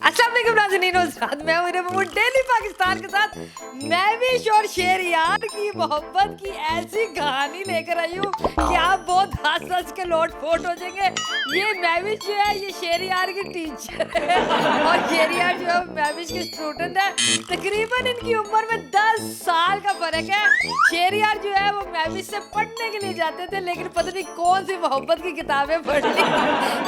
अस्सलाम वालेकुम नाज़रीन, साथ मैं हूं डेली पाकिस्तान के साथ महविश और शेरियार की मोहब्बत की ऐसी कहानी लेकर आई हूँ कि आप बहुत हंस के लोट-पोट हो जाएंगे। ये महविश जो है ये शेरियार की टीचर है और शेरियार जो है महविश के स्टूडेंट है। तकरीबन इनकी उम्र में 10 साल का फ़र्क है। शेरियार जो है वो महविश से पढ़ने के लिए जाते थे, लेकिन पता नहीं कौन सी मोहब्बत की किताबें पढ़ ली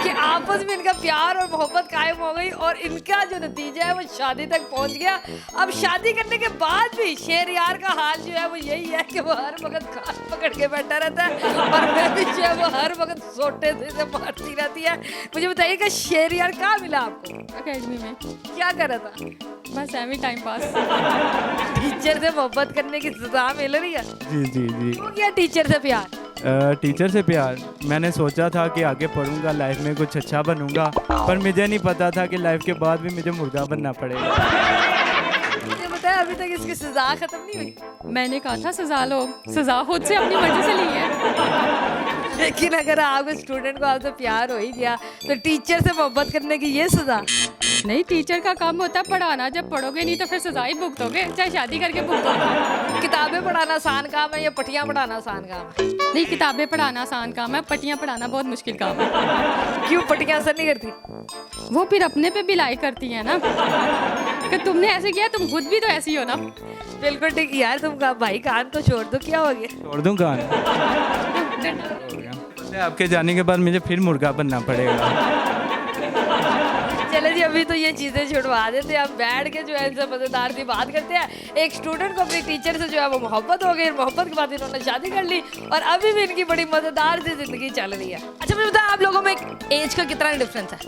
कि आपस में इनका प्यार और मोहब्बत कायम हो गई और इनका जो नतीजा है वो शादी तक पहुंच गया। अब शादी करने के बाद भी शेरियार का हाल जो है वो यही है कि वो हर वक्त कान पकड़ के बैठा रहता है और महविश जो है वो हर वक्त सोटे से मारती रहती है। मुझे बताइए कि शेरियार कहाँ मिला आपको? अकेडमी में। क्या कर रहा था? बस एमी टाइम पास। टीचर से मोहब्बत करने की सजा मिल रही है? जी जी जी। क्यों किया टीचर से प्यार? टीचर से प्यार मैंने सोचा था कि आगे पढ़ूंगा, लाइफ में कुछ अच्छा बनूंगा, पर मुझे नहीं पता था कि लाइफ के बाद भी मुझे मुर्गा बनना पड़ेगा। मुझे बताया अभी तक इसकी सजा खत्म नहीं हुई। मैंने कहा था सजा लो, सजा खुद से अपनी मर्जी से ली है। लेकिन अगर आपके स्टूडेंट को आपसे प्यार हो ही गया तो टीचर से मोहब्बत करने की ये सजा? नहीं, टीचर का काम होता है पढ़ाना। जब पढ़ोगे नहीं तो फिर सजा ही भुगतोगे, चाहे शादी करके भुगतोगे। किताबें पढ़ाना आसान काम है या पट्टियाँ पढ़ाना आसान काम है? नहीं, किताबें पढ़ाना आसान काम है, पट्टियाँ पढ़ाना बहुत मुश्किल काम है। क्यों पट्टियाँ असर नहीं करती? वो फिर अपने पे भी लाई करती है ना कि तुमने ऐसे किया, तुम खुद भी तो ऐसी हो ना। बिल्कुल ठीक यार, तुम कहा भाई कान तो छोड़ दो, क्या हो गया? छोड़ दूँ कान? हो गया। पता है, आपके जाने के बाद मुझे फिर मुर्गा बनना पड़ेगा। चले जी, अभी तो ये चीज़ें छुड़वा देते हैं। अब बैठ के जो है इनसे मज़ेदार सी बात करते हैं। एक स्टूडेंट को अपनी टीचर से जो है वो मोहब्बत हो गई, मोहब्बत के बाद इन्होंने शादी कर ली और अभी भी इनकी बड़ी मज़ेदार सी ज़िंदगी चल रही है। अच्छा मुझे बताया, आप लोगों में एज का कितना डिफरेंस है?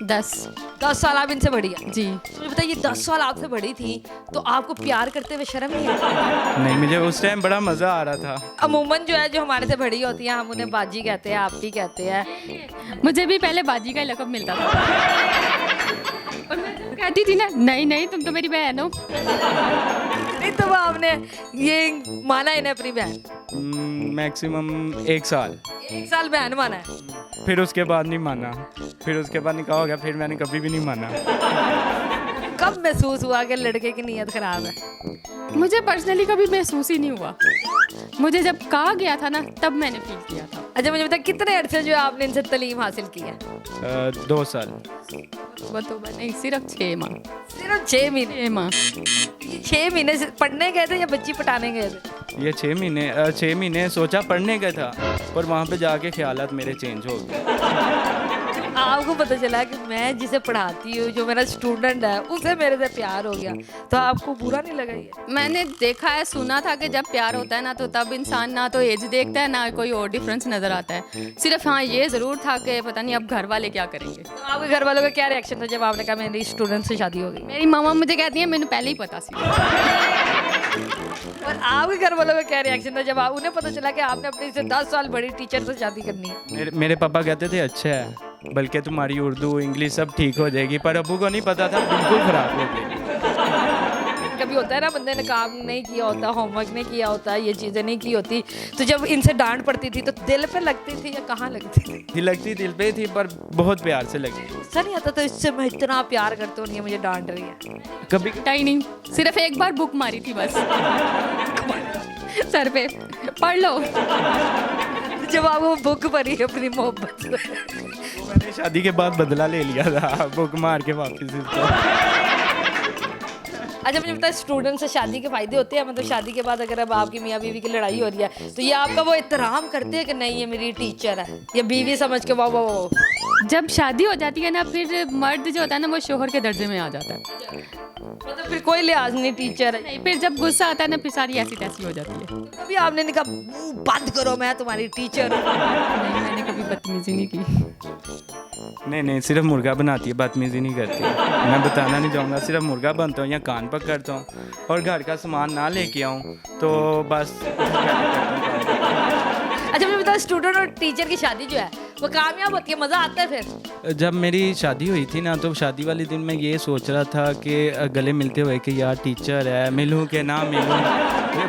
10 साल आप इनसे बड़ी है? जी। मुझे बताइए, 10 साल आपसे बड़ी थी तो आपको प्यार करते हुए शर्म नहीं आई? नहीं, मुझे उस टाइम बड़ा मज़ा आ रहा था। अमूमन जो है जो हमारे से बड़ी होती हैं हम उन्हें बाजी कहते हैं, आप भी कहते हैं। मुझे भी पहले बाजी का ही लक़ब मिलता था और मैं जब कहती थी ना, नहीं नहीं तुम तो मेरी बहन हो। नहीं तो वो आपने ये माना इन्हें अपनी बहन? मैक्सिमम 1 साल। 1 साल बहन माना है? फिर उसके बाद नहीं माना, फिर उसके बाद निकाह हो गया, फिर मैंने कभी भी नहीं माना। कब महसूस हुआ कि लड़के की नीयत खराब है? मुझे पर्सनली कभी महसूस ही नहीं हुआ। मुझे जब कहा गया था ना तब मैंने फील किया था। अच्छा मुझे बता, कितने अरसे जो है आपने इनसे तालीम हासिल की है? 2 साल। वो तो नहीं, सिर्फ 6 माह। सिर्फ 6 महीने? 6 माह। 6 महीने से पढ़ने गए थे या बच्ची पटाने गए थे? ये 6 महीने सोचा पढ़ने का था, पर वहाँ पे जाके ख्यालात मेरे चेंज हो गए। आपको पता चला कि मैं जिसे पढ़ाती हूँ, जो मेरा स्टूडेंट है, उसे मेरे से प्यार हो गया, तो आपको बुरा नहीं लगा ये? मैंने देखा है, सुना था कि जब प्यार होता है ना तो तब इंसान ना तो एज देखता है ना कोई और डिफरेंस नजर आता है। सिर्फ हाँ ये ज़रूर था कि पता नहीं अब घर वाले क्या करेंगे। तो आपके घर वालों का क्या रिएक्शन था जब आपने कहा मेरी स्टूडेंट से शादी हो गई? मेरी मामा मुझे कहती है मैंने पहले ही पता सी। और आपके घर वालों का क्या रिएक्शन था जब आप उन्हें पता चला कि आपने अपनी से 10 साल बड़ी टीचर से शादी करनी है? मेरे पापा कहते थे अच्छा है, बल्कि तुम्हारी उर्दू इंग्लिश सब ठीक हो जाएगी, पर अबू को नहीं पता था बिल्कुल ख़राब हो गई। कभी होता है ना, बंदे ने काम नहीं किया होता, होमवर्क नहीं किया होता, ये चीज़ें नहीं की होती, तो जब इनसे डांट पड़ती थी तो दिल पे लगती थी या कहाँ लगती थी? लगती दिल पे थी, पर बहुत प्यार से लगती। गुस्सा नहीं आता तो इससे मैं इतना प्यार करती हूँ, नहीं मुझे डांट रही है? कभी ही नहीं, सिर्फ एक बार बुक मारी थी बस सर पे, पढ़ लो। जब आप वो बुक पढ़ी अपनी मोहब्बत से? मैंने शादी के बाद बदला ले लिया था, बुक मार के वापस इसको। अच्छा मुझे बताया, स्टूडेंट से शादी के फायदे होते हैं? मतलब शादी के बाद अगर अब आपकी मियाँ बीवी की लड़ाई हो रही है तो ये आपका वो एहतराम करते हैं कि नहीं ये मेरी टीचर है, या बीवी समझ के वाह वाह वाह? जब शादी हो जाती है ना फिर मर्द जो होता है ना वो शोहर के दर्जे में आ जाता है। मतलब फिर कोई लिहाज नहीं, टीचर है। नहीं, फिर जब गुस्सा आता है ना फिर सारी ऐसी तैसी हो जाती है। कभी आपने नहीं कहा मुंह बंद करो मैं तुम्हारी टीचर हूँ? नहीं, मैंने कभी बदतमीजी नहीं की। नहीं, सिर्फ मुर्गा बनाती है, बदतमीजी नहीं करती। मैं बताना नहीं चाहूँगा, सिर्फ मुर्गा बनता हूँ या कान पकड़ता हूँ और घर का सामान ना लेके आऊँ तो बस। अच्छा मुझे बताओ, स्टूडेंट और टीचर की शादी जो है वो कामयाब होती है, मज़ा आता है फिर? जब मेरी शादी हुई थी ना तो शादी वाले दिन मैं ये सोच रहा था कि गले मिलते हुए कि यार टीचर है, मिलूं कि ना मिलूं।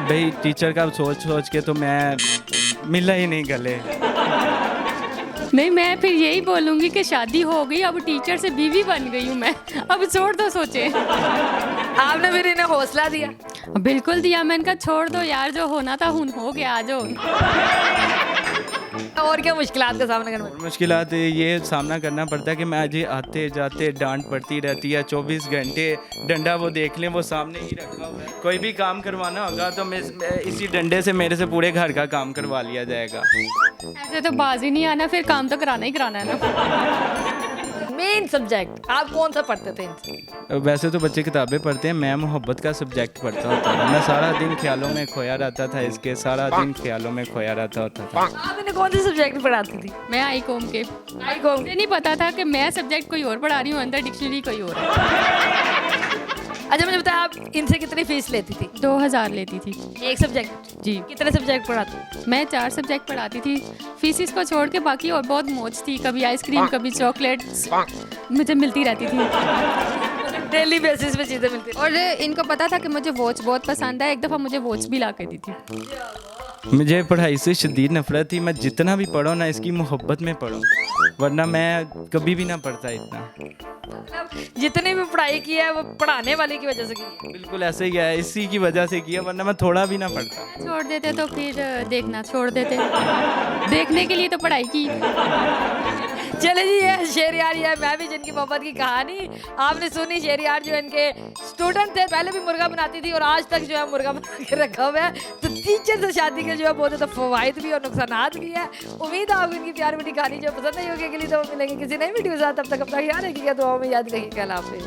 भाई टीचर का सोच के तो मैं मिला ही नहीं गले। नहीं, मैं फिर यही बोलूँगी कि शादी हो गई, अब टीचर से बीवी बन गई हूँ मैं, अब छोड़ दो सोचे। आपने फिर इन्हें हौसला दिया? बिल्कुल दिया, मैंने कहा छोड़ दो यार, जो होना था हो गया, आ जाओ। और क्या मुश्किलात का सामना करना? और मुश्किलात ये सामना करना पड़ता है कि मैं अजय आते जाते डांट पड़ती रहती है, 24 घंटे डंडा वो देख लें, वो सामने ही रखा हुआ है। कोई भी काम करवाना होगा तो मैं इसी डंडे से मेरे से पूरे घर का काम करवा लिया जाएगा। ऐसे तो बाज ही नहीं आना, फिर काम तो कराना ही कराना है ना। मेन सब्जेक्ट आप कौन सा पढ़ते थे इनसे? वैसे तो बच्चे किताबें पढ़ते हैं, मैं मोहब्बत का सब्जेक्ट पढ़ता होता था। मैं सारा दिन ख्यालों में खोया रहता था, इसके सारा दिन ख्यालों में खोया रहता होता था। आप इन्हें कौन से सब्जेक्ट पढ़ाती थी? मैं आई कॉम के, आई कॉम। मुझे नहीं पता था कि मैं सब्जेक्ट कोई और पढ़ा रही हूँ, अंदर डिक्शनरी कोई और है। अच्छा मुझे बताया, आप इनसे कितनी फीस लेती थी? 2000 लेती थी एक सब्जेक्ट? जी। कितने सब्जेक्ट पढ़ाती? मैं 4 सब्जेक्ट पढ़ाती थी, फीसिस को छोड़ के बाकी और बहुत मौज थी, कभी आइसक्रीम कभी चॉकलेट्स मुझे मिलती रहती थी। डेली बेसिस पे चीज़ें मिलती? और इनको पता था कि मुझे वॉच बहुत पसंद है, एक दफ़ा मुझे वॉच भी ला के दी थी। मुझे पढ़ाई से शदीद नफरत थी। मैं जितना भी पढ़ो ना, इसकी मोहब्बत में पढ़ो, वरना मैं कभी भी ना पढ़ता इतना। मतलब जितनी भी पढ़ाई की है वो पढ़ाने वाले की वजह से की है? बिल्कुल ऐसे ही है, इसी की वजह से किया, वरना मैं थोड़ा भी ना पढ़ता। छोड़ देते तो फिर देखना छोड़ देते, देखने के लिए तो पढ़ाई की। चले जी, ये शेरयार, ये मैं भी जिनकी मोहब्बत की कहानी आपने सुनी। शेरयार जो इनके स्टूडेंट थे, पहले भी मुर्गा बनाती थी और आज तक जो है मुर्गा बना के रखा हुआ है। तो टीचर से शादी के जो है बहुत ज़्यादा फवायद भी और नुकसानात भी है। उम्मीद है आपको इनकी प्यार बड़ी कहानी जो पसंद नहीं होगी। के लिए तो मिलेंगे किसी नई वीडियो के साथ, तब तक अपना ख्याल रखिएगा, दुआओं में याद रखिएगा। अल्लाह हाफिज़।